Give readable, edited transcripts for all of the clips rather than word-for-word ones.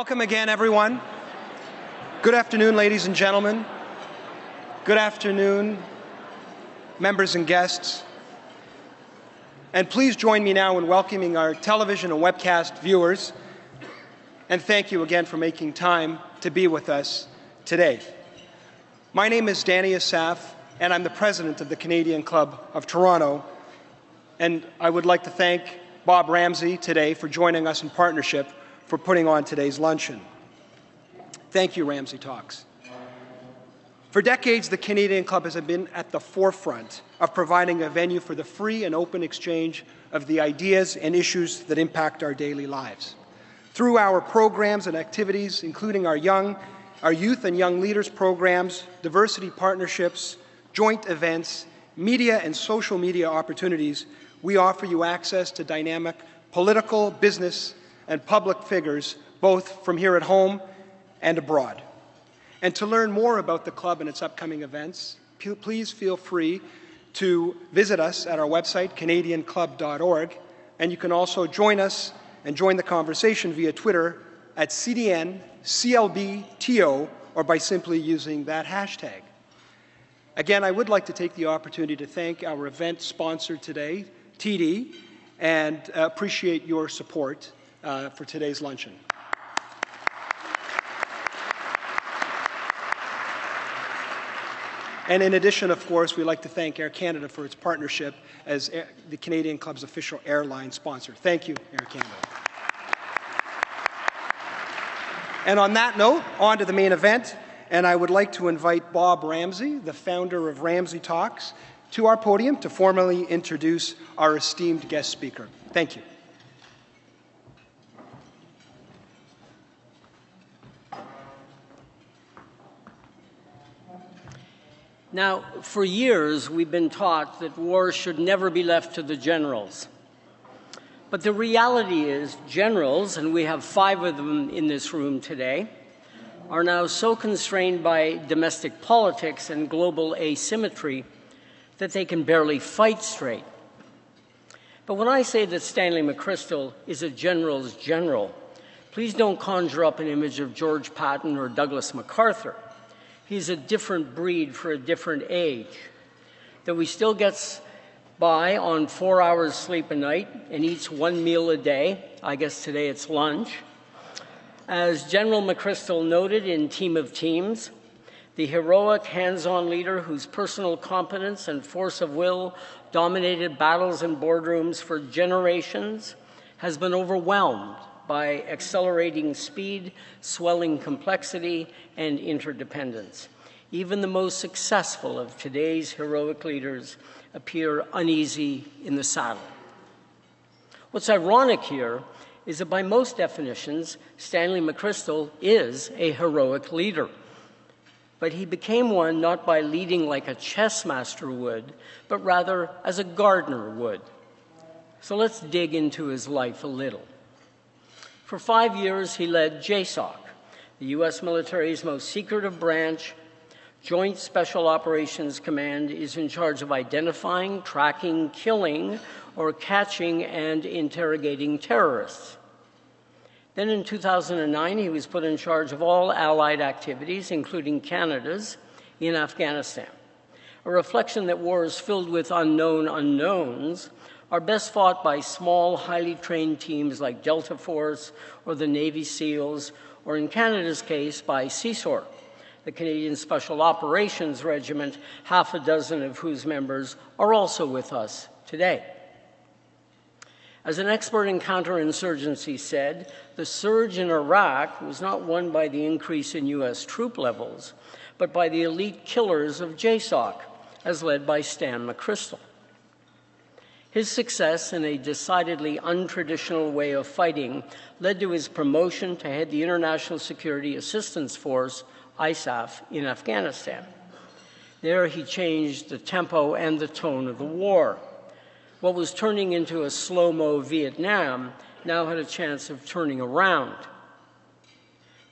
Welcome again, everyone. Good afternoon, ladies and gentlemen. Good afternoon, members and guests. And please join me now in welcoming our television and webcast viewers. And thank you again for making time to be with us today. My name is Danny Asaf, and I'm the president of the Canadian Club of Toronto. And I would like to thank Bob Ramsey today for joining us in partnership for putting on today's luncheon. Thank you, Ramsey Talks. For decades, the Canadian Club has been at the forefront of providing a venue for the free and open exchange of the ideas and issues that impact our daily lives. Through our programs and activities, including our youth and young leaders programs, diversity partnerships, joint events, media and social media opportunities, we offer you access to dynamic political, business, and public figures, both from here at home and abroad. And to learn more about the club and its upcoming events, please feel free to visit us at our website, canadianclub.org, and you can also join us and join the conversation via Twitter at CDNCLBTO, or by simply using that hashtag. Again, I would like to take the opportunity to thank our event sponsor today, TD, and appreciate your support for today's luncheon. And in addition, of course, we'd like to thank Air Canada for its partnership as the Canadian Club's official airline sponsor. Thank you, Air Canada. And on that note, on to the main event, and I would like to invite Bob Ramsey, the founder of Ramsey Talks, to our podium to formally introduce our esteemed guest speaker. Thank you. Now, for years, we've been taught that war should never be left to the generals. But the reality is generals, and we have 5 of them in this room today, are now so constrained by domestic politics and global asymmetry that they can barely fight straight. But when I say that Stanley McChrystal is a general's general, please don't conjure up an image of George Patton or Douglas MacArthur. He's a different breed for a different age. Though he still gets by on 4 hours sleep a night and eats 1 meal a day. I guess today it's lunch. As General McChrystal noted in Team of Teams, the heroic hands-on leader whose personal competence and force of will dominated battles and boardrooms for generations has been overwhelmed by accelerating speed, swelling complexity, and interdependence. Even the most successful of today's heroic leaders appear uneasy in the saddle. What's ironic here is that by most definitions, Stanley McChrystal is a heroic leader. But he became one not by leading like a chess master would, but rather as a gardener would. So let's dig into his life a little. For 5 years, he led JSOC, the U.S. military's most secretive branch. Joint Special Operations Command is in charge of identifying, tracking, killing, or catching and interrogating terrorists. Then in 2009, he was put in charge of all allied activities, including Canada's, in Afghanistan. A reflection that wars filled with unknown unknowns are best fought by small, highly trained teams like Delta Force or the Navy SEALs, or in Canada's case, by CSOR, the Canadian Special Operations Regiment, 6 of whose members are also with us today. As an expert in counterinsurgency said, the surge in Iraq was not won by the increase in U.S. troop levels, but by the elite killers of JSOC, as led by Stan McChrystal. His success in a decidedly untraditional way of fighting led to his promotion to head the International Security Assistance Force, ISAF, in Afghanistan. There he changed the tempo and the tone of the war. What was turning into a slow-mo Vietnam now had a chance of turning around.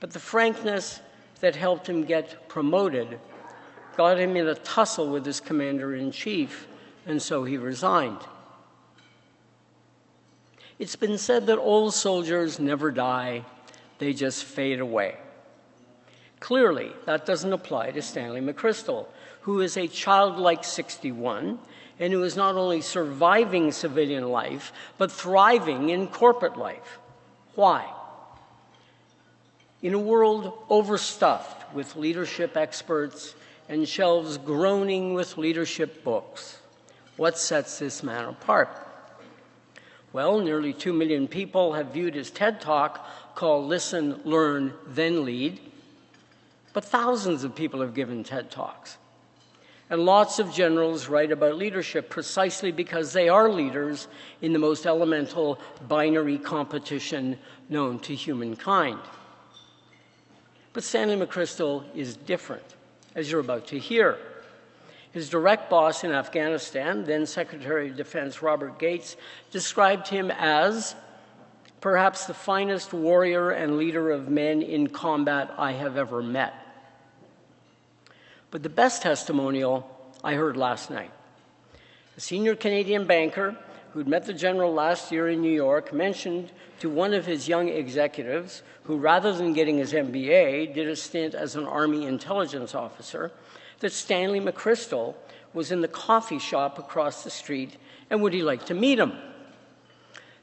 But the frankness that helped him get promoted got him in a tussle with his commander-in-chief, and so he resigned. It's been said that old soldiers never die, They just fade away. Clearly, that doesn't apply to Stanley McChrystal, who is a childlike 61 and who is not only surviving civilian life, but thriving in corporate life. Why? In a world overstuffed with leadership experts and shelves groaning with leadership books, what sets this man apart? Well, nearly 2 million people have viewed his TED Talk called Listen, Learn, Then Lead, but thousands of people have given TED Talks. And lots of generals write about leadership precisely because they are leaders in the most elemental binary competition known to humankind. But Stanley McChrystal is different, as you're about to hear. His direct boss in Afghanistan, then Secretary of Defense Robert Gates, described him as perhaps the finest warrior and leader of men in combat I have ever met. But the best testimonial I heard last night. A senior Canadian banker who'd met the general last year in New York mentioned to one of his young executives, who rather than getting his MBA, did a stint as an Army intelligence officer, that Stanley McChrystal was in the coffee shop across the street and would he like to meet him.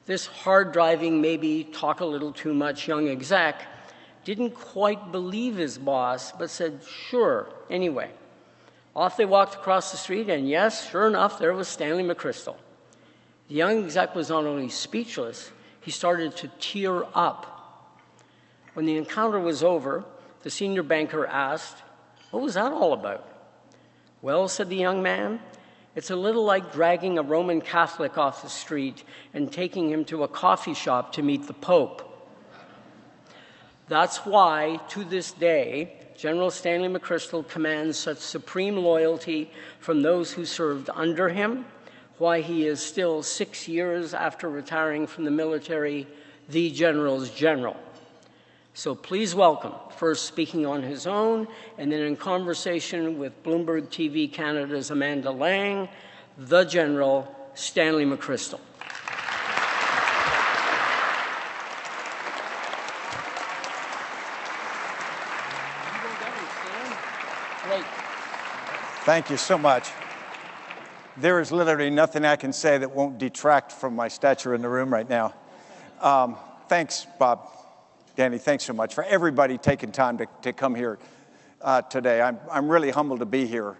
This hard-driving, maybe talk a little too much young exec didn't quite believe his boss, but said, sure, anyway. Off they walked across the street, and yes, sure enough, there was Stanley McChrystal. The young exec was not only speechless, he started to tear up. When the encounter was over, the senior banker asked, what was that all about? Well, said the young man, it's a little like dragging a Roman Catholic off the street and taking him to a coffee shop to meet the Pope. That's why, to this day, General Stanley McChrystal commands such supreme loyalty from those who served under him, why he is still 6 years after retiring from the military, the general's general. So please welcome, first speaking on his own, and then in conversation with Bloomberg TV Canada's Amanda Lang, the General, Stanley McChrystal. Thank you so much. There is literally nothing I can say that won't detract from my stature in the room right now. Thanks, Bob. Danny, thanks so much for everybody taking time to come here today. I'm really humbled to be here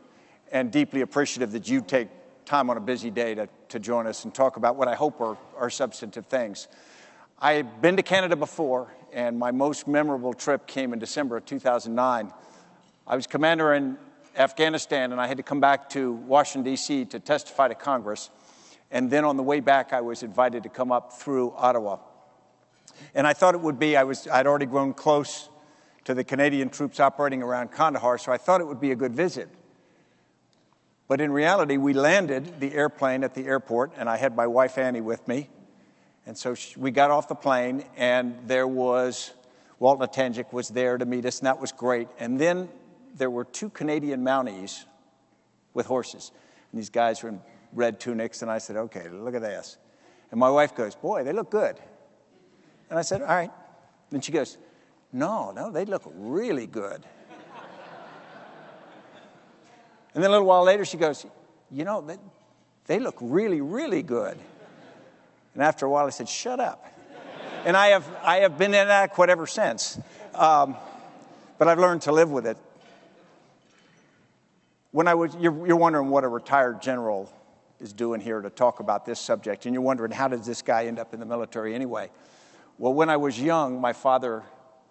and deeply appreciative that you take time on a busy day to join us and talk about what I hope are substantive things. I've been to Canada before, and my most memorable trip came in December of 2009. I was commander in Afghanistan, and I had to come back to Washington, D.C. to testify to Congress. And then on the way back, I was invited to come up through Ottawa. And I thought it would be, I'd already grown close to the Canadian troops operating around Kandahar, so I thought it would be a good visit. But in reality, we landed the airplane at the airport, and I had my wife Annie with me. And so we got off the plane, and there was, Walt Natangic was there to meet us, and that was great. And then there were 2 Canadian Mounties with horses. And these guys were in red tunics, and I said, okay, look at this. And my wife goes, boy, they look good. And I said, all right. And she goes, no, they look really good. And then a little while later, she goes, you know, they look really, really good. And after a while, I said, shut up. And I have been inadequate ever since. But I've learned to live with it. You're wondering what a retired general is doing here to talk about this subject, and you're wondering, how did this guy end up in the military anyway? Well, when I was young, my father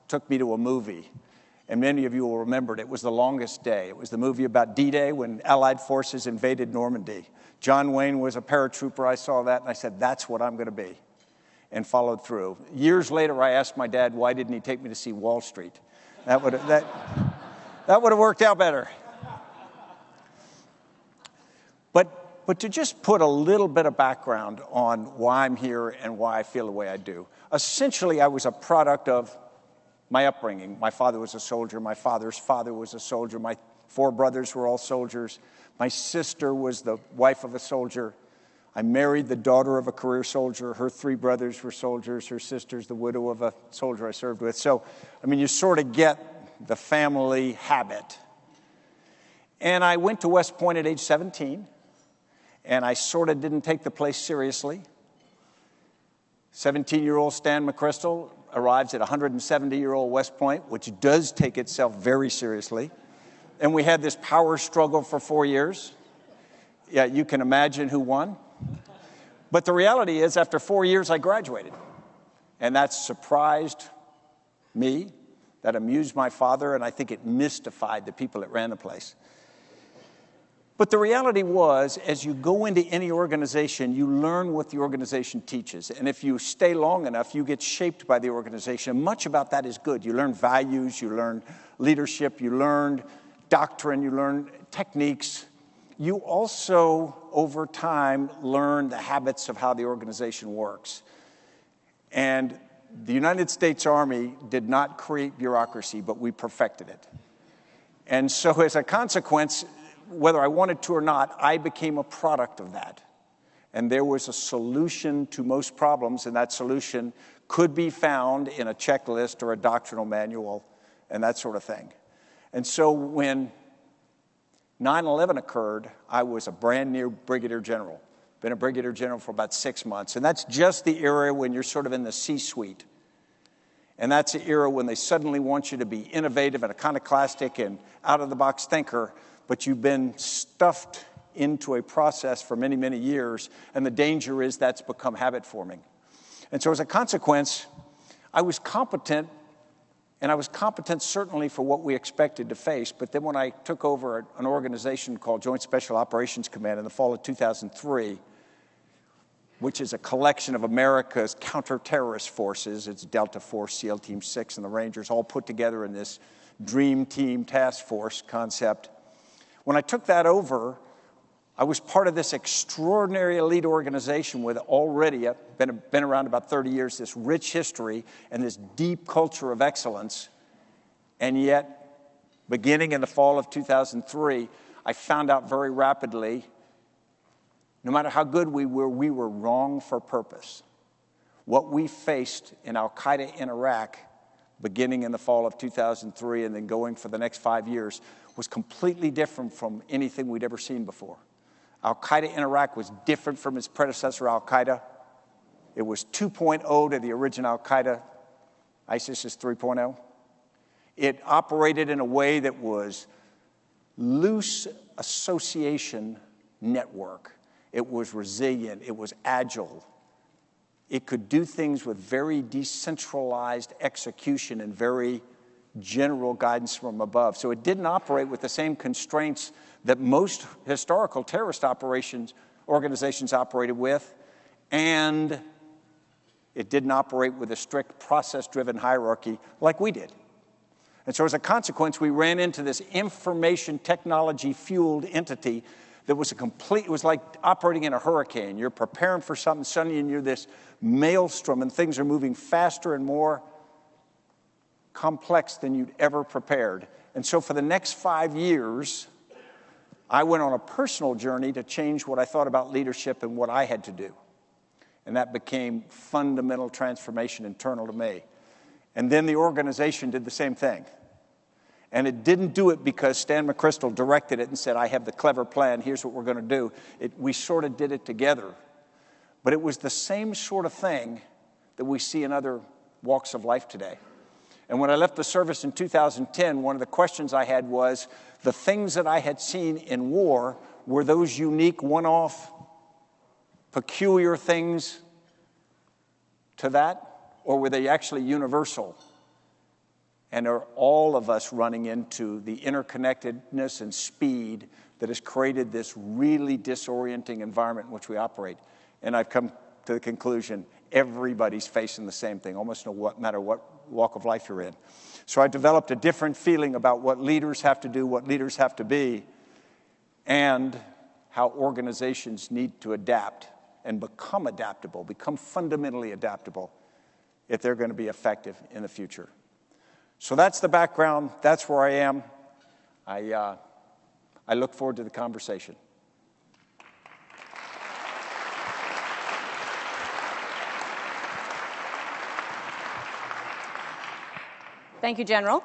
took me to a movie, and many of you will remember it. It was The Longest Day. It was the movie about D-Day when Allied forces invaded Normandy. John Wayne was a paratrooper. I saw that, and I said, that's what I'm going to be, and followed through. Years later, I asked my dad, why didn't he take me to see Wall Street? That would have worked out better. But to just put a little bit of background on why I'm here and why I feel the way I do. Essentially, I was a product of my upbringing. My father was a soldier. My father's father was a soldier. My 4 brothers were all soldiers. My sister was the wife of a soldier. I married the daughter of a career soldier. Her 3 brothers were soldiers. Her sister's the widow of a soldier I served with. So, I mean, you sort of get the family habit. And I went to West Point at age 17, and I sort of didn't take the place seriously. 17-year-old Stan McChrystal arrives at 170-year-old West Point, which does take itself very seriously. And we had this power struggle for 4 years. Yeah, you can imagine who won. But the reality is, after 4 years, I graduated. And that surprised me, that amused my father, and I think it mystified the people that ran the place. But the reality was, as you go into any organization, you learn what the organization teaches. And if you stay long enough, you get shaped by the organization. Much about that is good. You learn values, you learn leadership, you learn doctrine, you learn techniques. You also, over time, learn the habits of how the organization works. And the United States Army did not create bureaucracy, but we perfected it. And so as a consequence, whether I wanted to or not, I became a product of that. And there was a solution to most problems, and that solution could be found in a checklist or a doctrinal manual and that sort of thing. And so when 9/11 occurred, I was a brand new brigadier general. Been a brigadier general for about 6 months. And that's just the era when you're sort of in the C-suite. And that's the era when they suddenly want you to be innovative and iconoclastic and out-of-the-box thinker, but you've been stuffed into a process for many, many years, and the danger is that's become habit-forming. And so as a consequence, I was competent, and I was competent certainly for what we expected to face, but then when I took over an organization called Joint Special Operations Command in the fall of 2003, which is a collection of America's counter-terrorist forces, it's Delta Force, SEAL Team 6, and the Rangers, all put together in this dream team task force concept. When I took that over, I was part of this extraordinary elite organization with already been around about 30 years, this rich history and this deep culture of excellence. And yet, beginning in the fall of 2003, I found out very rapidly, no matter how good we were wrong for purpose. What we faced in Al-Qaeda in Iraq, beginning in the fall of 2003 and then going for the next 5 years, was completely different from anything we'd ever seen before. Al-Qaeda in Iraq was different from its predecessor, Al-Qaeda. It was 2.0 to the original Al-Qaeda. ISIS is 3.0. It operated in a way that was loose association network. It was resilient. It was agile. It could do things with very decentralized execution and very general guidance from above. So it didn't operate with the same constraints that most historical terrorist organizations operated with, and it didn't operate with a strict process-driven hierarchy like we did. And so as a consequence, we ran into this information technology-fueled entity that was it was like operating in a hurricane. You're preparing for something suddenly, and you're this maelstrom, and things are moving faster and more complex than you'd ever prepared. And so for the next 5 years, I went on a personal journey to change what I thought about leadership and what I had to do. And that became fundamental transformation internal to me. And then the organization did the same thing. And it didn't do it because Stan McChrystal directed it and said, I have the clever plan, here's what we're going to do. We sort of did it together. But it was the same sort of thing that we see in other walks of life today. And when I left the service in 2010, one of the questions I had was, the things that I had seen in war, were those unique, one-off, peculiar things to that? Or were they actually universal? And are all of us running into the interconnectedness and speed that has created this really disorienting environment in which we operate? And I've come to the conclusion, everybody's facing the same thing, almost no matter what walk of life you're in. So I developed a different feeling about what leaders have to do, what leaders have to be, and how organizations need to adapt and become adaptable, become fundamentally adaptable if they're going to be effective in the future. So that's the background. That's where I am. I look forward to the conversation. Thank you, General.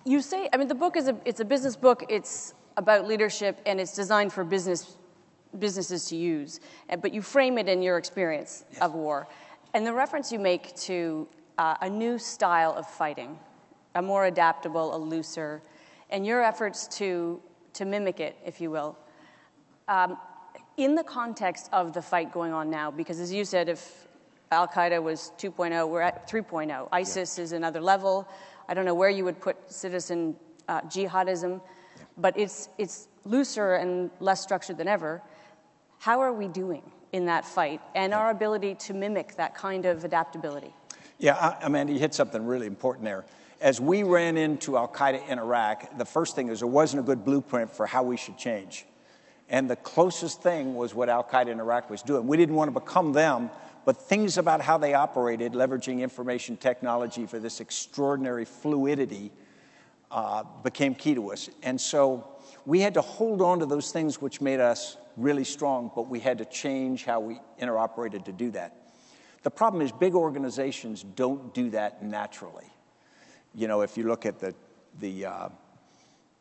You say, I mean, the book is it's a business book. It's about leadership, and it's designed for businesses to use. But you frame it in your experience of war. And the reference you make to a new style of fighting, a more adaptable, a looser, and your efforts to mimic it, if you will, in the context of the fight going on now, because as you said, if Al-Qaeda was 2.0, we're at 3.0. ISIS is another level. I don't know where you would put citizen jihadism, but it's looser and less structured than ever. How are we doing in that fight and our ability to mimic that kind of adaptability? Yeah, Amanda, you hit something really important there. As we ran into Al-Qaeda in Iraq, the first thing is there wasn't a good blueprint for how we should change. And the closest thing was what Al-Qaeda in Iraq was doing. We didn't want to become them, but things about how they operated, leveraging information technology for this extraordinary fluidity, became key to us. And so we had to hold on to those things which made us really strong, but we had to change how we interoperated to do that. The problem is big organizations don't do that naturally. You know, if you look at the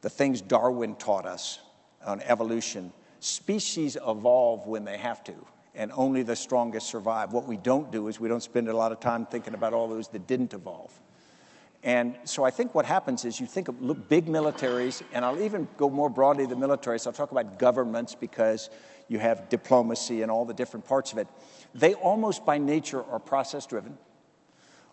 things Darwin taught us on evolution, species evolve when they have to, and only the strongest survive. What we don't do is we don't spend a lot of time thinking about all those that didn't evolve. And so I think what happens is you think of big militaries, and I'll even go more broadly than militaries. I'll talk about governments because you have diplomacy and all the different parts of it. They almost by nature are process-driven.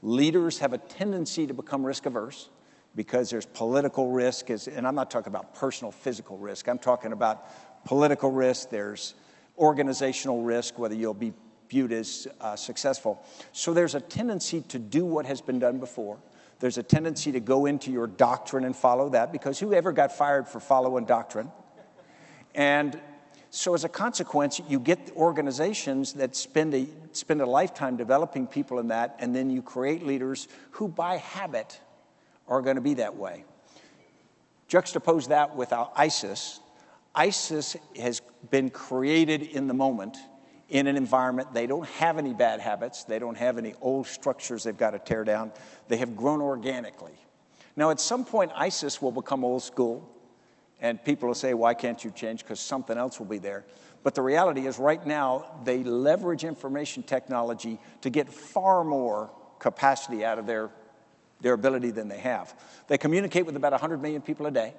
Leaders have a tendency to become risk-averse because there's political risk, and I'm not talking about personal physical risk. I'm talking about political risk. There's organizational risk, whether you'll be viewed as successful. So there's a tendency to do what has been done before. There's a tendency to go into your doctrine and follow that, because whoever got fired for following doctrine? And so as a consequence, you get organizations that spend a lifetime developing people in that, and then you create leaders who by habit are going to be that way. Juxtapose that with ISIS. ISIS has been created in the moment in an environment. They don't have any bad habits. They don't have any old structures they've got to tear down. They have grown organically. Now, at some point, ISIS will become old school, and people will say, why can't you change? Because something else will be there. But the reality is right now, they leverage information technology to get far more capacity out of their ability than they have. They communicate with about 100 million people a day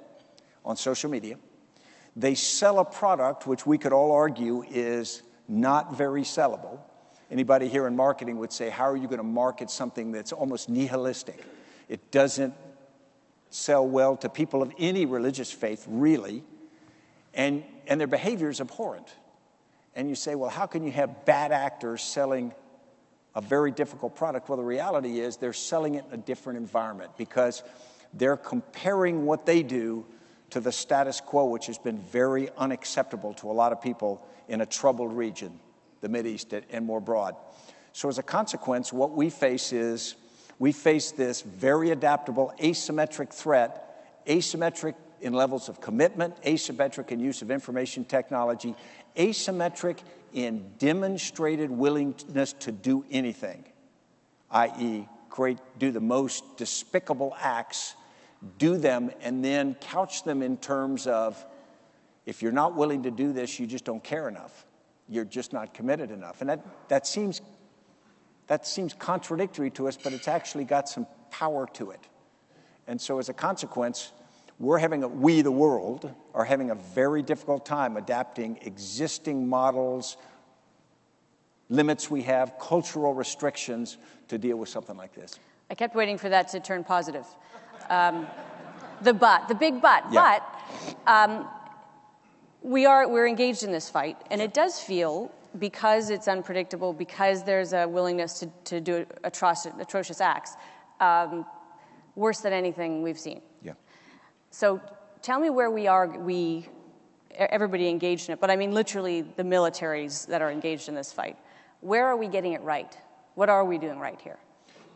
on social media. They sell a product which we could all argue is not very sellable. Anybody here in marketing would say, how are you going to market something that's almost nihilistic? It doesn't sell well to people of any religious faith, really, and their behavior is abhorrent. And you say, well, how can you have bad actors selling a very difficult product? Well, the reality is they're selling it in a different environment because they're comparing what they do to the status quo, which has been very unacceptable to a lot of people in a troubled region, the Mideast and more broad. So as a consequence, what we face is we face this very adaptable, asymmetric threat, asymmetric in levels of commitment, asymmetric in use of information technology, asymmetric in demonstrated willingness to do anything, i.e., do the most despicable acts, do them, and then couch them in terms of, if you're not willing to do this, you just don't care enough. You're just not committed enough. And that seems contradictory to us, but it's actually got some power to it. And so as a consequence, we, the world, are having a very difficult time adapting existing models, limits we have, cultural restrictions to deal with something like this. I kept waiting for that to turn positive. The big but. Yeah. But we're engaged in this fight, and it does feel, because it's unpredictable, because there's a willingness to do atrocious acts, worse than anything we've seen. Yeah. So tell me where we are, everybody engaged in it, but I mean literally the militaries that are engaged in this fight. Where are we getting it right? What are we doing right here?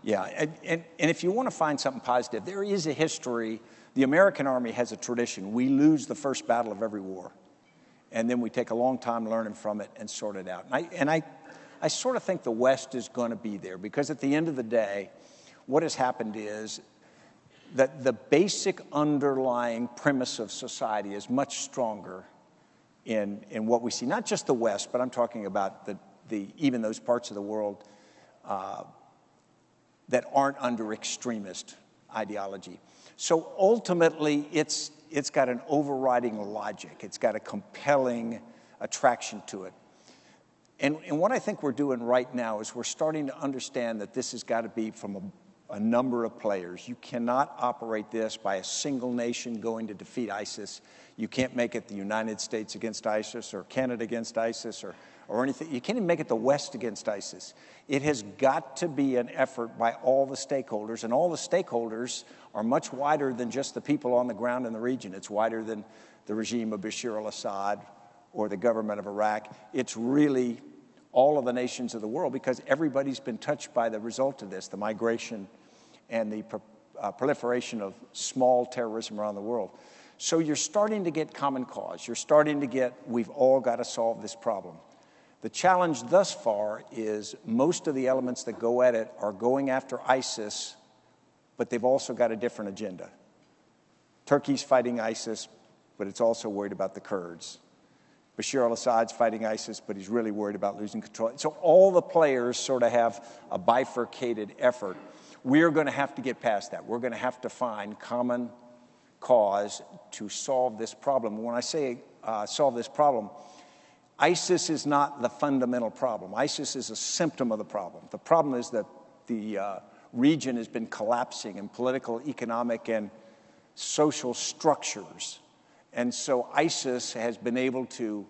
Yeah, and if you want to find something positive, there is a history. The American Army has a tradition. We lose the first battle of every war, and then we take a long time learning from it and sort it out. And I sort of think the West is going to be there, because at the end of the day, what has happened is that the basic underlying premise of society is much stronger in what we see, not just the West, but I'm talking about even those parts of the world that aren't under extremist ideology. So ultimately, it's got an overriding logic. It's got a compelling attraction to it. And what I think we're doing right now is we're starting to understand that this has got to be from a number of players. You cannot operate this by a single nation going to defeat ISIS. You can't make it the United States against ISIS or Canada against ISIS or anything. You can't even make it the West against ISIS. It has got to be an effort by all the stakeholders, and all the stakeholders are much wider than just the people on the ground in the region. It's wider than the regime of Bashar al-Assad or the government of Iraq. It's really all of the nations of the world, because everybody's been touched by the result of this, the migration and the proliferation of small terrorism around the world. So you're starting to get common cause. You're starting to get, we've all got to solve this problem. The challenge thus far is most of the elements that go at it are going after ISIS, but they've also got a different agenda. Turkey's fighting ISIS, but it's also worried about the Kurds. Bashar al-Assad's fighting ISIS, but he's really worried about losing control. So all the players sort of have a bifurcated effort. We're going to have to get past that. We're going to have to find common cause to solve this problem. When I say solve this problem, ISIS is not the fundamental problem. ISIS is a symptom of the problem. The problem is that the region has been collapsing in political, economic, and social structures. And so ISIS has been able to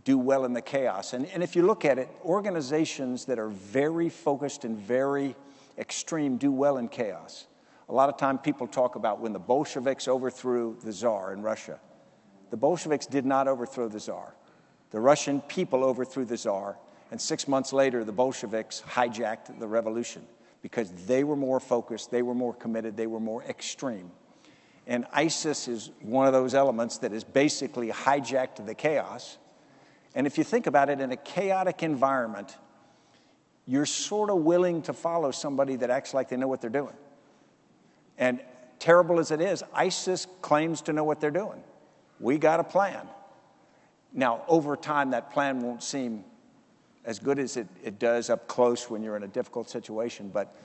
do well in the chaos. And if you look at it, organizations that are very focused and very extreme do well in chaos. A lot of time people talk about when the Bolsheviks overthrew the Tsar in Russia. The Bolsheviks did not overthrow the Tsar. The Russian people overthrew the Tsar, and 6 months later, the Bolsheviks hijacked the revolution because they were more focused, they were more committed, they were more extreme. And ISIS is one of those elements that is basically hijacked the chaos. And if you think about it, in a chaotic environment, you're sort of willing to follow somebody that acts like they know what they're doing. And terrible as it is, ISIS claims to know what they're doing. We got a plan. Now, over time, that plan won't seem as good as it does up close when you're in a difficult situation, but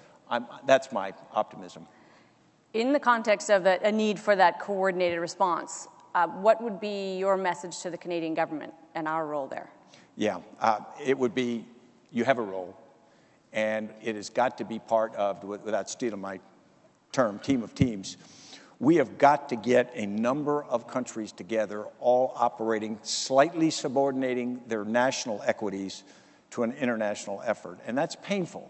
that's my optimism. In the context of a need for that coordinated response, what would be your message to the Canadian government and our role there? Yeah, it would be, you have a role, and it has got to be part of, without stealing my term, team of teams, we have got to get a number of countries together, all operating, slightly subordinating their national equities to an international effort, and that's painful.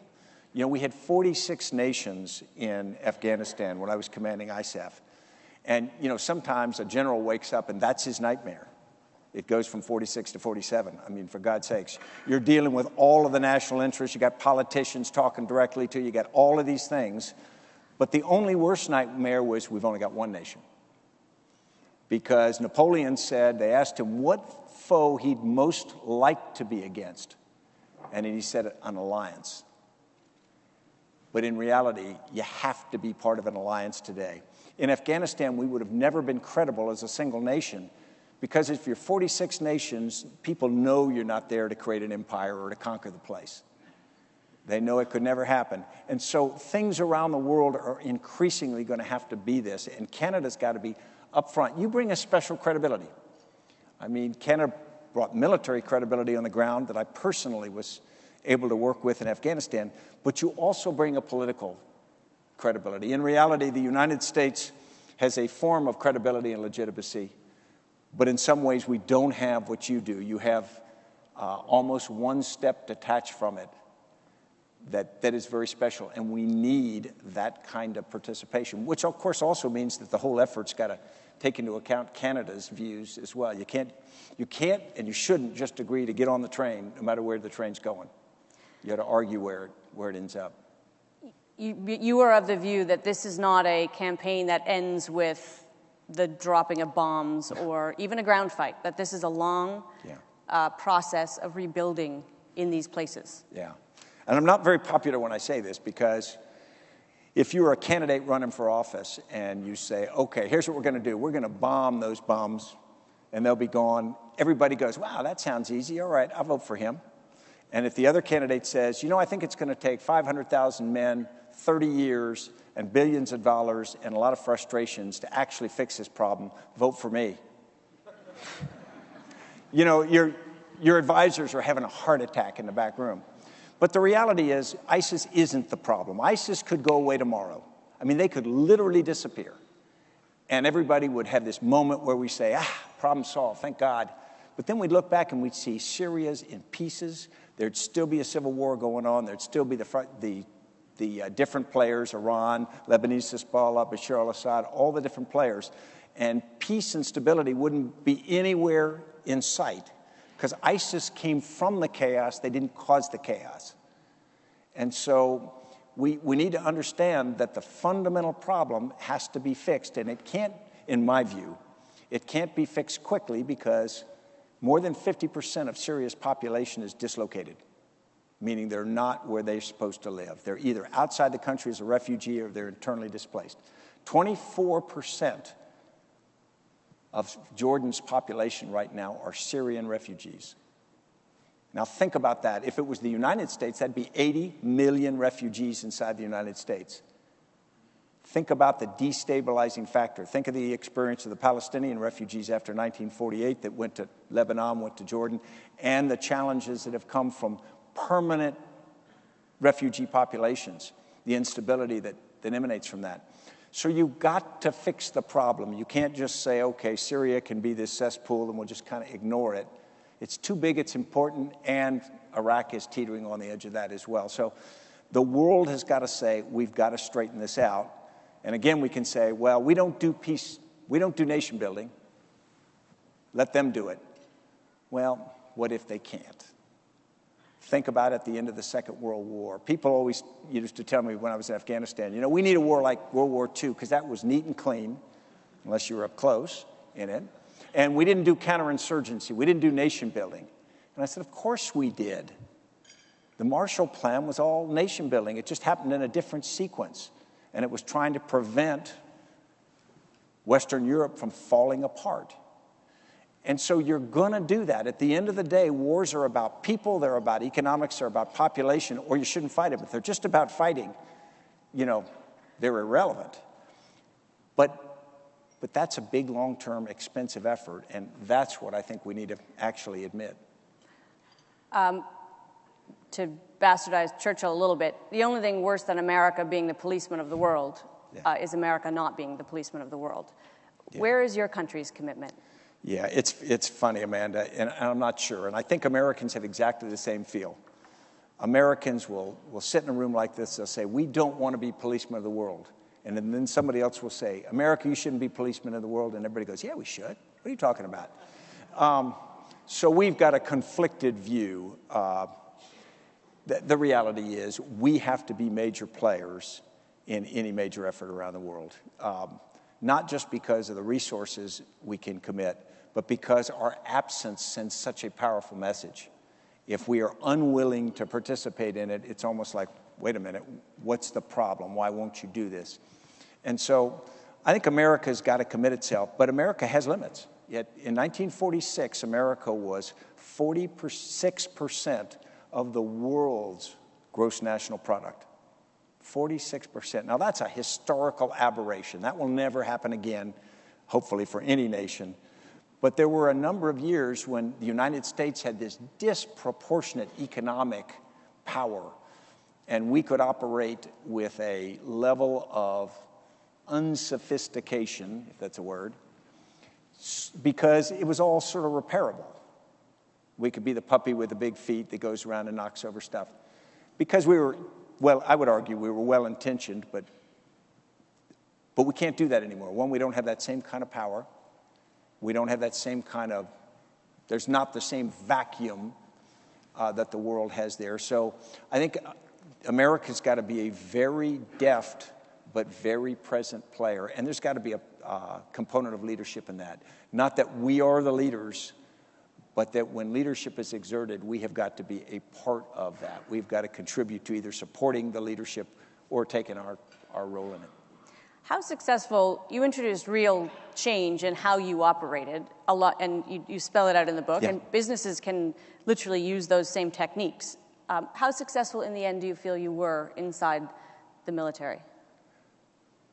You know, we had 46 nations in Afghanistan when I was commanding ISAF. And, you know, sometimes a general wakes up and that's his nightmare. It goes from 46 to 47. I mean, for God's sakes, you're dealing with all of the national interests. You got politicians talking directly to you. You got all of these things. But the only worst nightmare was we've only got one nation. Because Napoleon said, they asked him what foe he'd most like to be against. And he said an alliance. But in reality, you have to be part of an alliance today. In Afghanistan, we would have never been credible as a single nation, because if you're 46 nations, people know you're not there to create an empire or to conquer the place. They know it could never happen. And so things around the world are increasingly going to have to be this, and Canada's got to be up front. You bring a special credibility. I mean, Canada brought military credibility on the ground that I personally was able to work with in Afghanistan, but you also bring a political credibility. In reality, the United States has a form of credibility and legitimacy, but in some ways we don't have what you do. You have almost one step detached from it that is very special, and we need that kind of participation, which of course also means that the whole effort's got to take into account Canada's views as well. You can't and you shouldn't just agree to get on the train no matter where the train's going. You got to argue where it ends up. You are of the view that this is not a campaign that ends with the dropping of bombs or even a ground fight, that this is a long process of rebuilding in these places. Yeah. And I'm not very popular when I say this because If you're a candidate running for office and you say, okay, here's what we're going to do. We're going to bomb those bums and they'll be gone. Everybody goes, wow, that sounds easy. All right, I'll vote for him. And if the other candidate says, you know, I think it's going to take 500,000 men, 30 years, and billions of dollars and a lot of frustrations to actually fix this problem, vote for me. You know, your advisors are having a heart attack in the back room. But the reality is, ISIS isn't the problem. ISIS could go away tomorrow. I mean, they could literally disappear. And everybody would have this moment where we say, problem solved, thank God. But then we'd look back and we'd see Syria's in pieces. There'd still be a civil war going on. There'd still be the different players, Iran, Lebanese Hezbollah, Bashar al-Assad, all the different players. And peace and stability wouldn't be anywhere in sight because ISIS came from the chaos. They didn't cause the chaos. And so we need to understand that the fundamental problem has to be fixed. And it can't, in my view, it can't be fixed quickly because more than 50% of Syria's population is dislocated, meaning they're not where they're supposed to live. They're either outside the country as a refugee or they're internally displaced. 24% of Jordan's population right now are Syrian refugees. Now think about that. If it was the United States, that'd be 80 million refugees inside the United States. Think about the destabilizing factor. Think of the experience of the Palestinian refugees after 1948 that went to Lebanon, went to Jordan, and the challenges that have come from permanent refugee populations, the instability that emanates from that. So you've got to fix the problem. You can't just say, okay, Syria can be this cesspool and we'll just kind of ignore it. It's too big, it's important, and Iraq is teetering on the edge of that as well. So the world has got to say, we've got to straighten this out. And again, we can say, well, we don't do peace, we don't do nation building. Let them do it. Well, what if they can't? Think about at the end of the Second World War. People always used to tell me when I was in Afghanistan, you know, we need a war like World War II because that was neat and clean, unless you were up close in it. And we didn't do counterinsurgency. We didn't do nation building. And I said, of course we did. The Marshall Plan was all nation building. It just happened in a different sequence. And it was trying to prevent Western Europe from falling apart. And so you're going to do that. At the end of the day, wars are about people, they're about economics, they're about population, or you shouldn't fight them. If they're just about fighting, you know, they're irrelevant. But that's a big, long-term, expensive effort, and that's what I think we need to actually admit. To bastardize Churchill a little bit, the only thing worse than America being the policeman of the world is America not being the policeman of the world. Yeah. Where is your country's commitment? Yeah, it's funny, Amanda, and I'm not sure. And I think Americans have exactly the same feel. Americans will sit in a room like this, they'll say, we don't want to be policemen of the world. And then somebody else will say, America, you shouldn't be policemen of the world. And everybody goes, yeah, we should. What are you talking about? So we've got a conflicted view. The reality is we have to be major players in any major effort around the world. Not just because of the resources we can commit, but because our absence sends such a powerful message. If we are unwilling to participate in it, it's almost like, wait a minute, what's the problem? Why won't you do this? And so I think America's got to commit itself, but America has limits. Yet in 1946, America was 46% of the world's gross national product. 46%. Now that's a historical aberration. That will never happen again, hopefully for any nation. But there were a number of years when the United States had this disproportionate economic power, and we could operate with a level of unsophistication, if that's a word, because it was all sort of repairable. We could be the puppy with the big feet that goes around and knocks over stuff. Because we were, well, I would argue we were well-intentioned, but we can't do that anymore. One, we don't have that same kind of power. We don't have that same kind of, there's not the same vacuum that the world has there. So I think America's got to be a very deft but very present player. And there's got to be a component of leadership in that. Not that we are the leaders, but that when leadership is exerted, we have got to be a part of that. We've got to contribute to either supporting the leadership or taking our our role in it. How successful, you introduced real change in how you operated a lot, and you spell it out in the book, and businesses can literally use those same techniques. How successful in the end do you feel you were inside the military?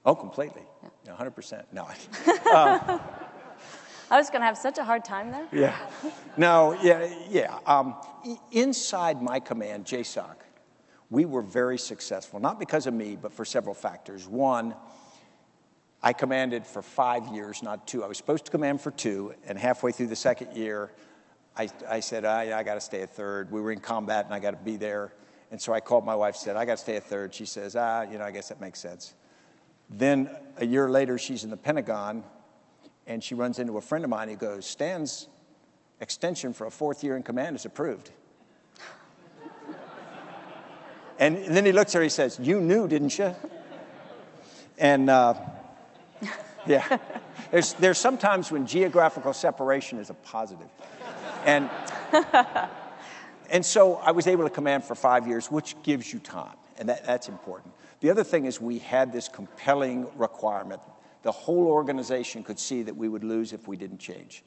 Oh, completely. Yeah. 100%. No. I was going to have such a hard time there. Yeah. No, yeah. Inside my command, JSOC, we were very successful, not because of me, but for several factors. One, I commanded for 5 years, not 2. I was supposed to command for 2, and halfway through the second year, I said, I got to stay a third. We were in combat, and I got to be there. And so I called my wife, said, I got to stay a third. She says, I guess that makes sense. Then a year later, she's in the Pentagon, and she runs into a friend of mine. He goes, Stan's extension for a 4th year in command is approved. And then he looks at her, he says, you knew, didn't you? And yeah, there's sometimes when geographical separation is a positive. And so I was able to command for 5 years, which gives you time, and that's important. The other thing is we had this compelling requirement. The whole organization could see that we would lose if we didn't change.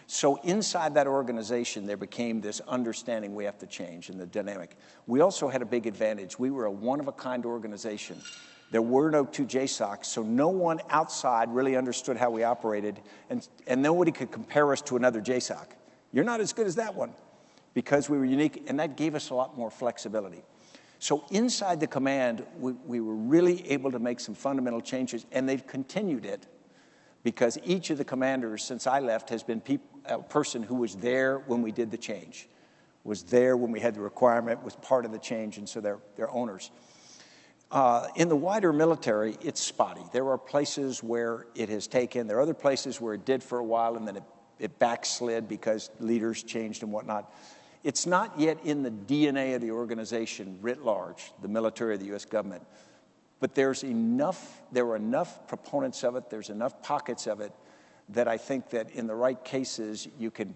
So inside that organization, there became this understanding we have to change and the dynamic. We also had a big advantage. We were a one-of-a-kind organization. There were no 2 JSOCs, so no one outside really understood how we operated, and nobody could compare us to another JSOC. You're not as good as that one, because we were unique, and that gave us a lot more flexibility. So inside the command, we were really able to make some fundamental changes, and they've continued it, because each of the commanders since I left has been a person who was there when we did the change, was there when we had the requirement, was part of the change, and so they're owners. In the wider military, it's spotty. There are places where it has taken. There are other places where it did for a while, and then it backslid because leaders changed and whatnot. It's not yet in the DNA of the organization writ large, the military of the U.S. government. But there are enough proponents of it, there's enough pockets of it, that I think that in the right cases, you can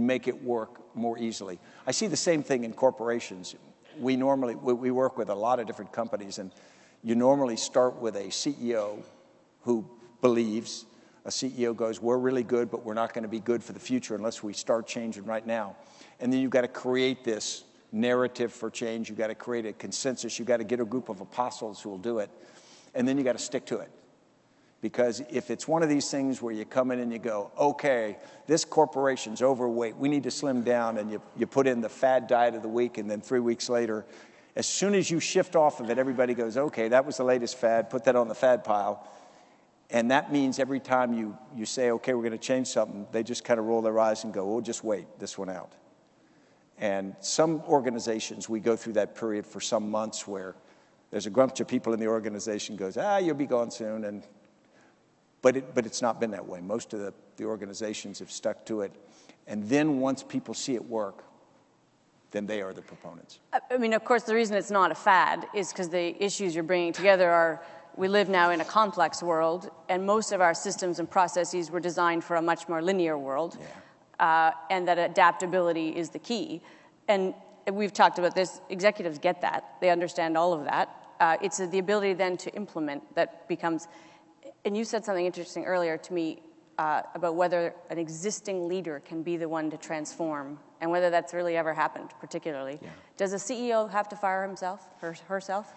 make it work more easily. I see the same thing in corporations. We work with a lot of different companies, and you normally start with a CEO who believes. A CEO goes, we're really good, but we're not going to be good for the future unless we start changing right now. And then you've got to create this narrative for change. You've got to create a consensus. You've got to get a group of apostles who will do it. And then you've got to stick to it. Because if it's one of these things where you come in and you go, okay, this corporation's overweight, we need to slim down, and you put in the fad diet of the week, and then 3 weeks later, as soon as you shift off of it, everybody goes, okay, that was the latest fad, put that on the fad pile. And that means every time you say, okay, we're going to change something, they just kind of roll their eyes and go, oh, just wait this one out. And some organizations, we go through that period for some months where there's a bunch of people in the organization goes, you'll be gone soon. But it's not been that way. Most of the organizations have stuck to it. And then once people see it work, then they are the proponents. I mean, of course, the reason it's not a fad is because the issues you're bringing together are, we live now in a complex world, and most of our systems and processes were designed for a much more linear world, and that adaptability is the key. And we've talked about this. Executives get that. They understand all of that. It's the ability then to implement that becomes, and you said something interesting earlier to me about whether an existing leader can be the one to transform, and whether that's really ever happened, particularly. Yeah. Does a CEO have to fire himself, herself?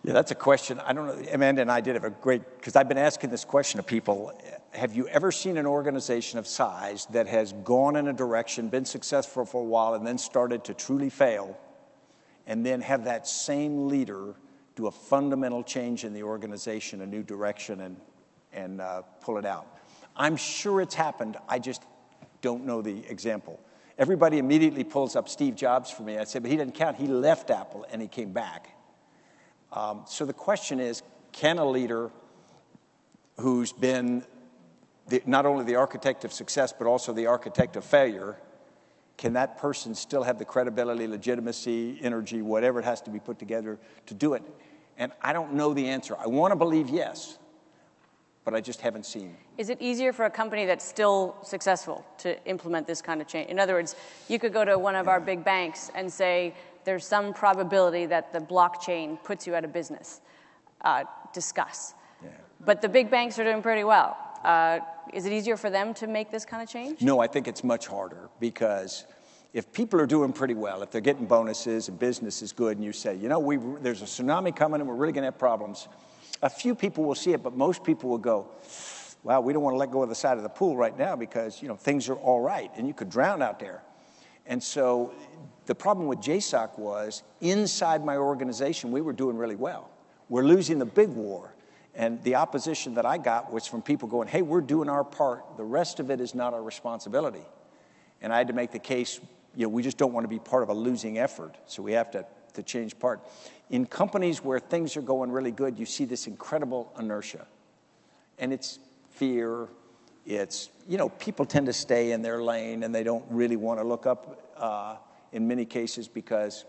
Yeah, that's a question. I don't know. Amanda and I did have a great, because I've been asking this question of people. Have you ever seen an organization of size that has gone in a direction, been successful for a while, and then started to truly fail, and then have that same leader do a fundamental change in the organization, a new direction, and pull it out? I'm sure it's happened. I just don't know the example. Everybody immediately pulls up Steve Jobs for me. I said, but he didn't count. He left Apple, and he came back. So the question is, can a leader who's been not only the architect of success, but also the architect of failure, can that person still have the credibility, legitimacy, energy, whatever it has to be put together to do it? And I don't know the answer. I want to believe yes, but I just haven't seen. Is it easier for a company that's still successful to implement this kind of change? In other words, you could go to one of our big banks and say, there's some probability that the blockchain puts you out of business. discuss. Yeah. But the big banks are doing pretty well. Is it easier for them to make this kind of change? No, I think it's much harder, because if people are doing pretty well, if they're getting bonuses and business is good, and you say, you know, there's a tsunami coming and we're really going to have problems, a few people will see it, but most people will go, wow, we don't want to let go of the side of the pool right now because, you know, things are all right, and you could drown out there. And so the problem with JSOC was, inside my organization, we were doing really well. We're losing the big war. And the opposition that I got was from people going, hey, we're doing our part. The rest of it is not our responsibility. And I had to make the case, you know, we just don't want to be part of a losing effort. So we have to change part. In companies where things are going really good, you see this incredible inertia. And it's fear. It's, you know, people tend to stay in their lane, and they don't really want to look up in many cases because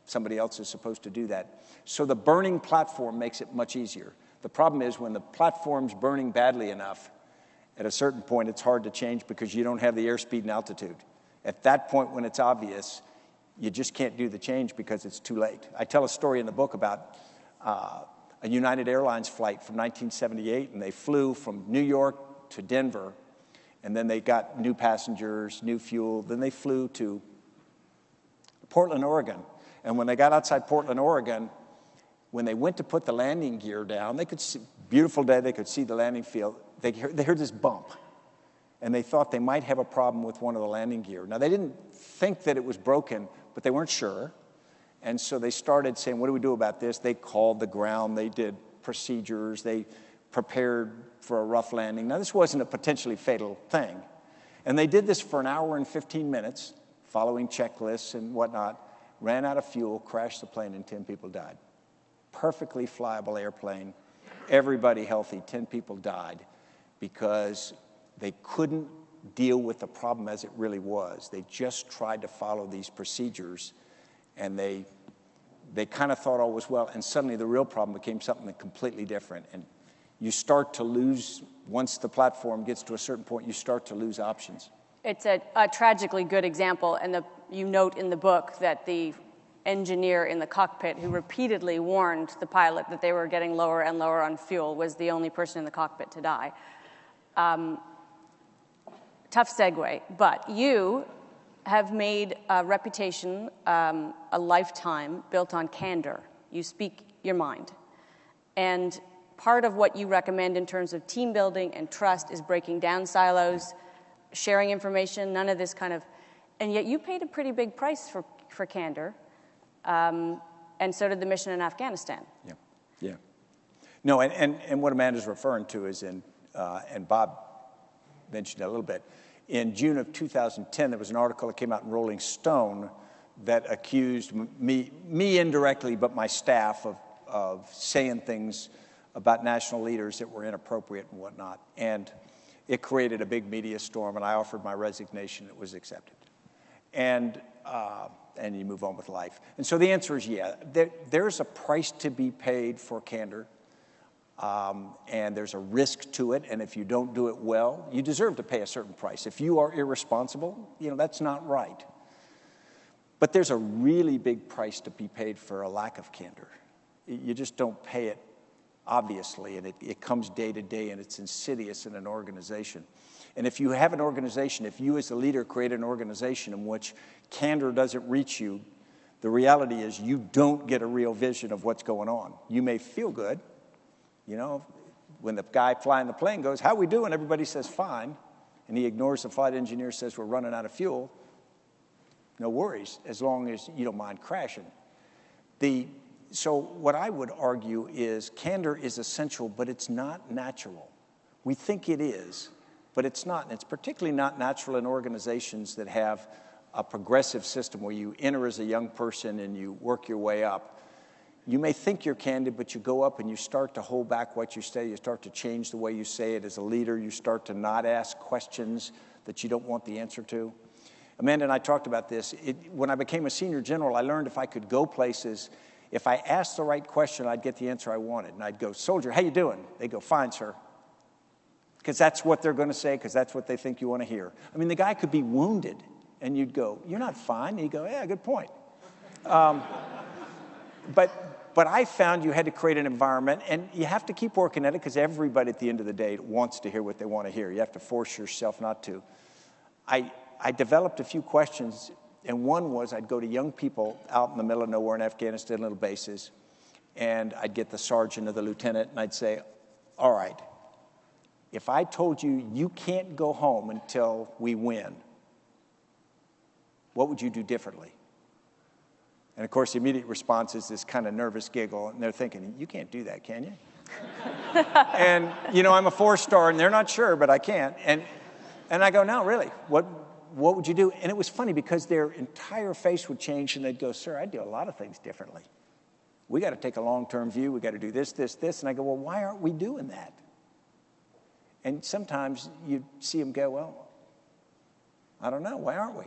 somebody else is supposed to do that. So the burning platform makes it much easier. The problem is, when the platform's burning badly enough, at a certain point it's hard to change because you don't have the airspeed and altitude. At that point, when it's obvious, you just can't do the change because it's too late. I tell a story in the book about a United Airlines flight from 1978, and they flew from New York to Denver, and then they got new passengers, new fuel, then they flew to Portland, Oregon. And when they got outside Portland, Oregon, when they went to put the landing gear down, they could see, beautiful day, they could see the landing field. They heard this bump, and they thought they might have a problem with one of the landing gear. Now, they didn't think that it was broken, but they weren't sure. And so they started saying, what do we do about this? They called the ground, they did procedures, they prepared for a rough landing. Now, this wasn't a potentially fatal thing. And they did this for an hour and 15 minutes, following checklists and whatnot, ran out of fuel, crashed the plane, and 10 people died. Perfectly flyable airplane, everybody healthy, 10 people died because they couldn't deal with the problem as it really was. They just tried to follow these procedures, and they kind of thought all was well, and suddenly the real problem became something completely different. And you start to lose, once the platform gets to a certain point, you start to lose options. It's a tragically good example, and you note in the book that the engineer in the cockpit who repeatedly warned the pilot that they were getting lower and lower on fuel was the only person in the cockpit to die. Tough segue, but you have made a reputation, a lifetime built on candor. You speak your mind. And part of what you recommend in terms of team building and trust is breaking down silos, sharing information, none of this kind of, and yet you paid a pretty big price for candor. And so did the mission in Afghanistan. Yeah. No, and what Amanda's referring to is and Bob mentioned it a little bit, in June of 2010, there was an article that came out in Rolling Stone that accused me indirectly, but my staff of saying things about national leaders that were inappropriate and whatnot. And it created a big media storm, and I offered my resignation. It was accepted. And you move on with life. And so the answer is yeah. There's a price to be paid for candor, and there's a risk to it, and if you don't do it well, you deserve to pay a certain price. If you are irresponsible, you know, that's not right. But there's a really big price to be paid for a lack of candor. You just don't pay it, obviously, and it comes day to day, and it's insidious in an organization. And if you have an organization, if you as the leader create an organization in which candor doesn't reach you, the reality is you don't get a real vision of what's going on. You may feel good. You know, when the guy flying the plane goes, how we doing? Everybody says fine. And he ignores the flight engineer, says we're running out of fuel. No worries, as long as you don't mind crashing. So what I would argue is candor is essential, but it's not natural. We think it is, but it's not. And it's particularly not natural in organizations that have a progressive system where you enter as a young person and you work your way up. You may think you're candid, but you go up and you start to hold back what you say. You start to change the way you say it as a leader. You start to not ask questions that you don't want the answer to. Amanda and I talked about this. When I became a senior general, I learned if I could go places, if I asked the right question, I'd get the answer I wanted. And I'd go, soldier, how you doing? They'd go, fine, sir. Because that's what they're going to say, because that's what they think you want to hear. I mean, the guy could be wounded, and you'd go, you're not fine. And he'd go, yeah, good point. But But I found you had to create an environment, and you have to keep working at it because everybody at the end of the day wants to hear what they want to hear. You have to force yourself not to. I developed a few questions, and one was I'd go to young people out in the middle of nowhere in Afghanistan, little bases, and I'd get the sergeant or the lieutenant, and I'd say, all right, if I told you you can't go home until we win, what would you do differently? And of course, the immediate response is this kind of nervous giggle, and they're thinking, you can't do that, can you? And, you know, I'm a 4-star, and they're not sure, but I can't. And I go, no, really, what would you do? And it was funny because their entire face would change, and they'd go, sir, I'd do a lot of things differently. We got to take a long-term view. We got to do this, this, this. And I go, well, why aren't we doing that? And sometimes you see them go, well, I don't know. Why aren't we?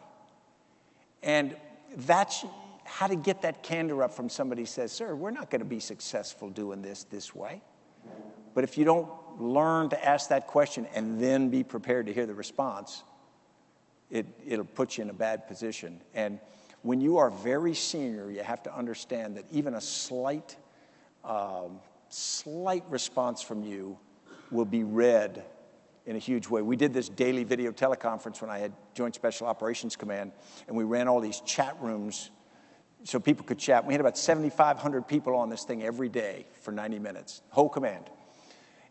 And that's how to get that candor up from somebody who says, sir, we're not going to be successful doing this way. But if you don't learn to ask that question and then be prepared to hear the response, it'll put you in a bad position. And when you are very senior, you have to understand that even a slight response from you will be read in a huge way. We did this daily video teleconference when I had Joint Special Operations Command, and we ran all these chat rooms so people could chat. We had about 7,500 people on this thing every day for 90 minutes, whole command.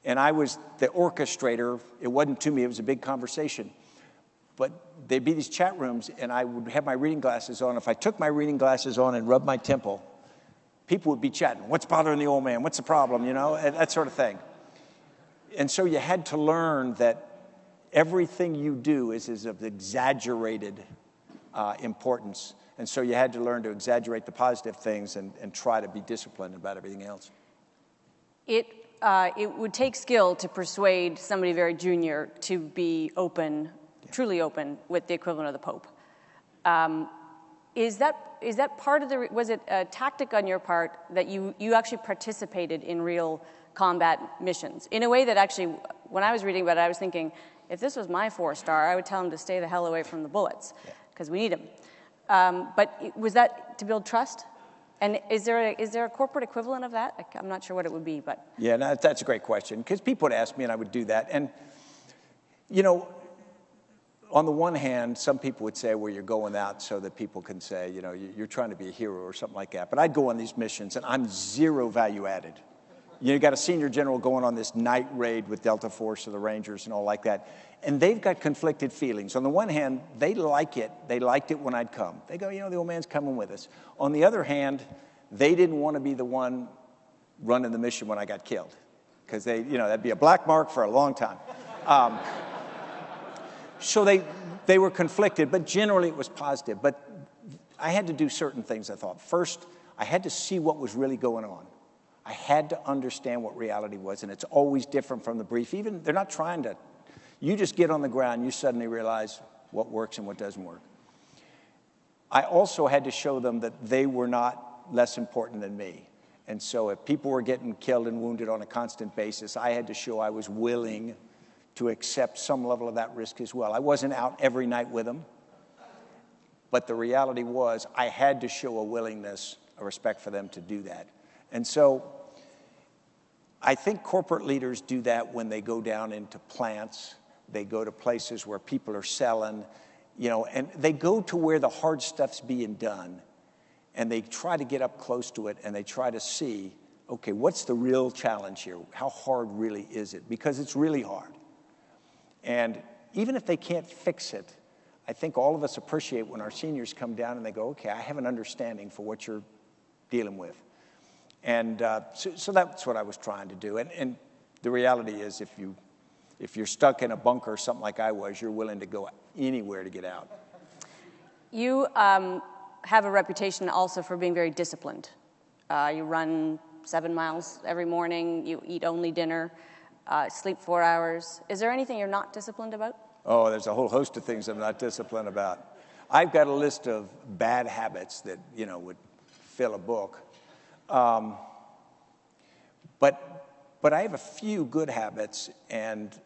And I was the orchestrator. It wasn't to me. It was a big conversation. But there'd be these chat rooms, and I would have my reading glasses on. If I took my reading glasses on and rubbed my temple, people would be chatting. What's bothering the old man? What's the problem? You know, and that sort of thing. And so you had to learn that everything you do is of exaggerated importance. And so you had to learn to exaggerate the positive things and try to be disciplined about everything else. It would take skill to persuade somebody very junior to be open, truly open, with the equivalent of the Pope. Is that part of the? Was it a tactic on your part that you actually participated in real combat missions in a way that actually, when I was reading about it, I was thinking, if this was my 4-star, I would tell him to stay the hell away from the bullets because we need them. But was that to build trust? And is there a corporate equivalent of that? I'm not sure what it would be, but yeah, no, that's a great question because people would ask me, and I would do that. And you know, on the one hand, some people would say, well, you're going out so that people can say, you know, you're trying to be a hero or something like that. But I'd go on these missions, and I'm zero value added. You got a senior general going on this night raid with Delta Force or the Rangers and all like that. And they've got conflicted feelings. On the one hand, they like it. They liked it when I'd come. They go, you know, the old man's coming with us. On the other hand, they didn't want to be the one running the mission when I got killed. Because they, you know, that'd be a black mark for a long time. So they were conflicted, but generally it was positive. But I had to do certain things, I thought. First, I had to see what was really going on. I had to understand what reality was, and it's always different from the brief. Even, they're not trying to, you just get on the ground, you suddenly realize what works and what doesn't work. I also had to show them that they were not less important than me. And so if people were getting killed and wounded on a constant basis, I had to show I was willing to accept some level of that risk as well. I wasn't out every night with them, but the reality was I had to show a willingness, a respect for them to do that. And so I think corporate leaders do that when they go down into plants. They go to places where people are selling, you know, and they go to where the hard stuff's being done. And they try to get up close to it, and they try to see, okay, what's the real challenge here? How hard really is it? Because it's really hard. And even if they can't fix it, I think all of us appreciate when our seniors come down and they go, okay, I have an understanding for what you're dealing with. And so that's what I was trying to do. And the reality is if you're stuck in a bunker or something like I was, you're willing to go anywhere to get out. You have a reputation also for being very disciplined. You run 7 miles every morning. You eat only dinner, sleep 4 hours. Is there anything you're not disciplined about? Oh, there's a whole host of things I'm not disciplined about. I've got a list of bad habits that, you know, would fill a book. But I have a few good habits, and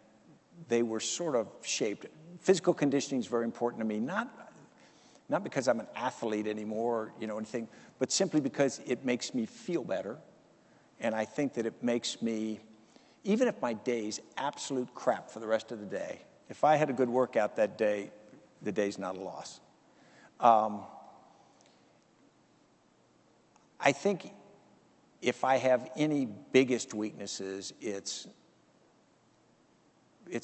they were sort of shaped. Physical conditioning is very important to me. not because I'm an athlete anymore, you know, anything, but simply because it makes me feel better. And I think that it makes me, even if my day's absolute crap for the rest of the day, if I had a good workout that day, the day's not a loss. I think if I have any biggest weaknesses, it's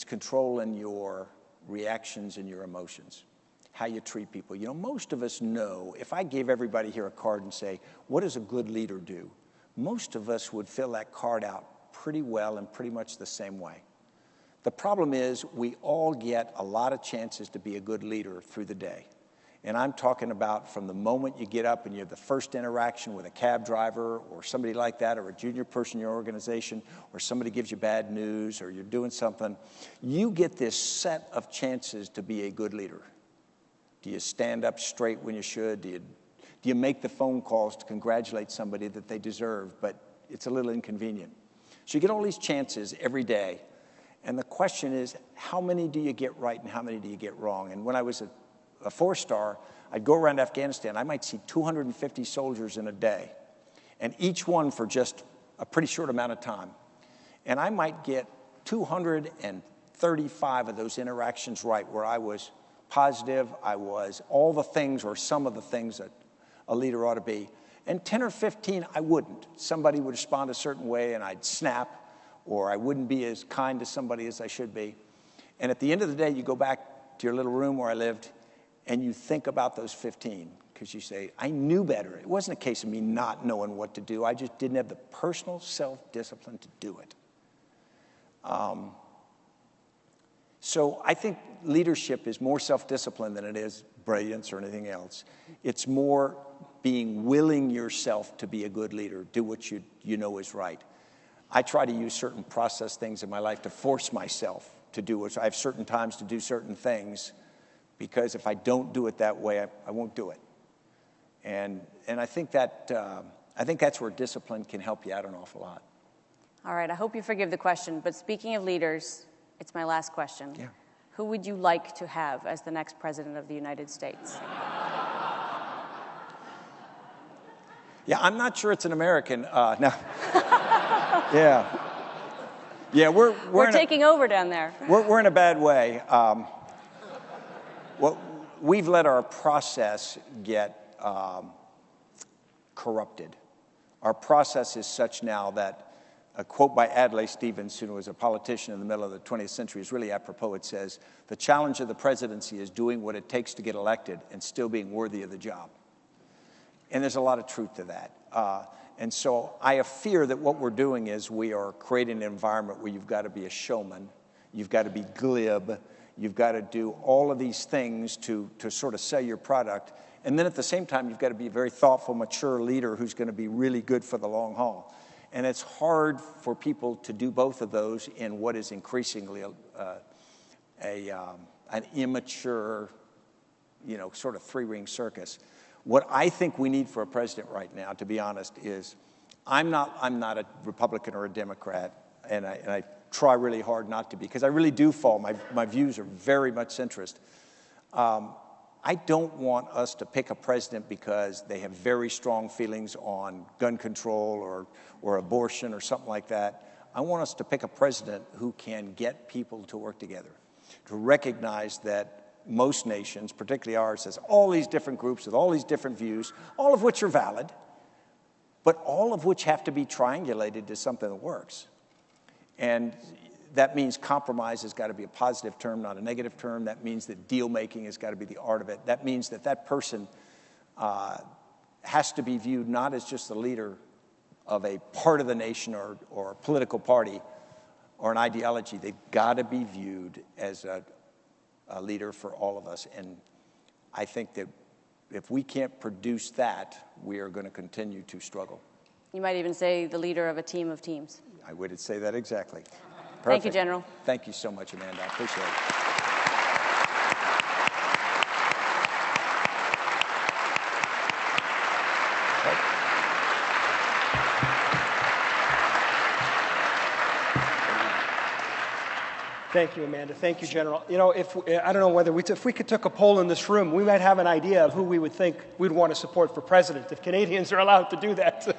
controlling your reactions and your emotions, how you treat people. You know, most of us know, if I gave everybody here a card and say, what does a good leader do? Most of us would fill that card out pretty well and pretty much the same way. The problem is we all get a lot of chances to be a good leader through the day. And I'm talking about from the moment you get up and you have the first interaction with a cab driver or somebody like that, or a junior person in your organization, or somebody gives you bad news, or you're doing something. You get this set of chances to be a good leader. Do you stand up straight when you should? Do you make the phone calls to congratulate somebody that they deserve, but it's a little inconvenient? So you get all these chances every day. And the question is, how many do you get right and how many do you get wrong? And when I was a four-star, I'd go around Afghanistan. I might see 250 soldiers in a day, and each one for just a pretty short amount of time. And I might get 235 of those interactions right, where I was positive, I was all the things or some of the things that a leader ought to be. And 10 or 15, I wouldn't. Somebody would respond a certain way, and I'd snap, or I wouldn't be as kind to somebody as I should be. And at the end of the day, you go back to your little room where I lived, and you think about those 15, because you say, I knew better. It wasn't a case of me not knowing what to do. I just didn't have the personal self-discipline to do it. So I think leadership is more self-discipline than it is brilliance or anything else. It's more being willing yourself to be a good leader, do what you know is right. I try to use certain process things in my life to force myself to do it. So I have certain times to do certain things, because if I don't do it that way, I won't do it. And I think that's where discipline can help you out an awful lot. All right, I hope you forgive the question, but speaking of leaders, it's my last question. Yeah. Who would you like to have as the next president of the United States? Yeah, I'm not sure it's an American. No. Yeah. Yeah, we're taking over down there. We're in a bad way. We've let our process get corrupted. Our process is such now that a quote by Adlai Stevenson, who was a politician in the middle of the 20th century, is really apropos. It says, the challenge of the presidency is doing what it takes to get elected and still being worthy of the job. And there's a lot of truth to that. And so I fear that what we're doing is we are creating an environment where you've got to be a showman, you've got to be glib, you've got to do all of these things to sort of sell your product. And then at the same time, you've got to be a very thoughtful, mature leader who's going to be really good for the long haul. And it's hard for people to do both of those in what is increasingly an immature, sort of three-ring circus. What I think we need for a president right now, to be honest, is I'm not a Republican or a Democrat, and I try really hard not to be, because I really do fall. My views are very much centrist. I don't want us to pick a president because they have very strong feelings on gun control or abortion or something like that. I want us to pick a president who can get people to work together, to recognize that most nations, particularly ours, has all these different groups with all these different views, all of which are valid, but all of which have to be triangulated to something that works. And that means compromise has got to be a positive term, not a negative term. That means that deal-making has got to be the art of it. That means that that person has to be viewed not as just the leader of a part of the nation or a political party or an ideology. They've got to be viewed as a leader for all of us. And I think that if we can't produce that, we are going to continue to struggle. You might even say the leader of a team of teams. I would say that exactly. Perfect. Thank you, General. Thank you so much, Amanda. I appreciate it. Thank you, Amanda. Thank you, General. You know, I don't know whether if we could take a poll in this room, we might have an idea of who we would think we'd want to support for president, if Canadians are allowed to do that.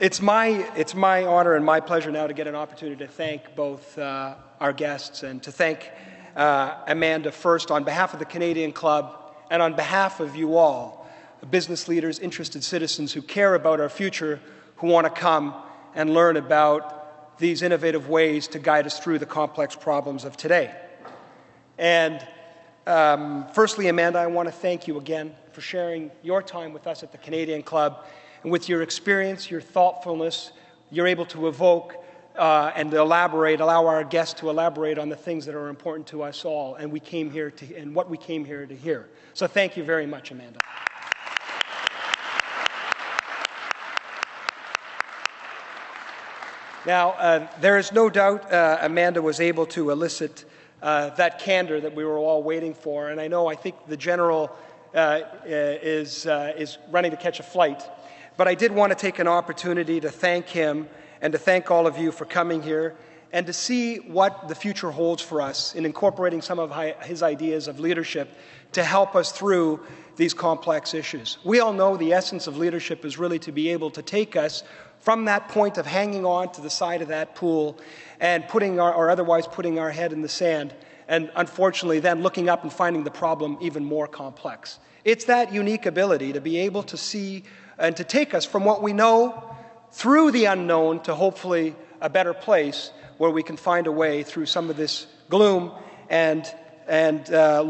It's my honor and my pleasure now to get an opportunity to thank both our guests and to thank Amanda first on behalf of the Canadian Club and on behalf of you all, business leaders, interested citizens who care about our future, who want to come and learn about these innovative ways to guide us through the complex problems of today. And firstly, Amanda, I want to thank you again for sharing your time with us at the Canadian Club. And with your experience, your thoughtfulness, you're able to evoke and elaborate, allow our guests to elaborate on the things that are important to us all, and what we came here to hear. So thank you very much, Amanda. Now, there is no doubt Amanda was able to elicit that candor that we were all waiting for, and I think the General is running to catch a flight. But I did want to take an opportunity to thank him and to thank all of you for coming here and to see what the future holds for us in incorporating some of his ideas of leadership to help us through these complex issues. We all know the essence of leadership is really to be able to take us from that point of hanging on to the side of that pool and otherwise putting our head in the sand, and unfortunately then looking up and finding the problem even more complex. It's that unique ability to be able to see and to take us from what we know through the unknown to hopefully a better place where we can find a way through some of this gloom and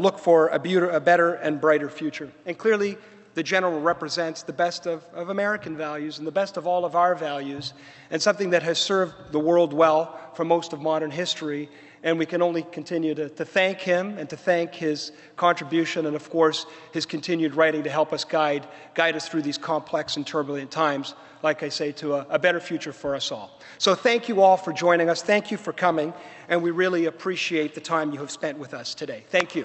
look for a better and brighter future. And clearly, the General represents the best of American values and the best of all of our values, and something that has served the world well for most of modern history. And we can only continue to thank him and to thank his contribution and, of course, his continued writing to help us guide us through these complex and turbulent times, like I say, to a better future for us all. So thank you all for joining us. Thank you for coming, and we really appreciate the time you have spent with us today. Thank you.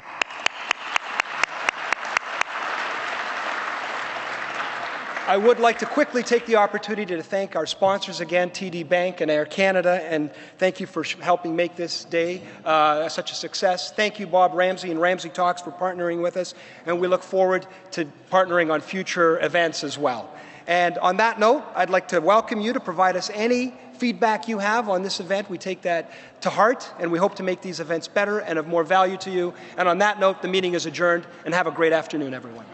I would like to quickly take the opportunity to thank our sponsors again, TD Bank and Air Canada, and thank you for helping make this day such a success. Thank you, Bob Ramsey and Ramsey Talks, for partnering with us, and we look forward to partnering on future events as well. And on that note, I'd like to welcome you to provide us any feedback you have on this event. We take that to heart, and we hope to make these events better and of more value to you. And on that note, the meeting is adjourned, and have a great afternoon, everyone.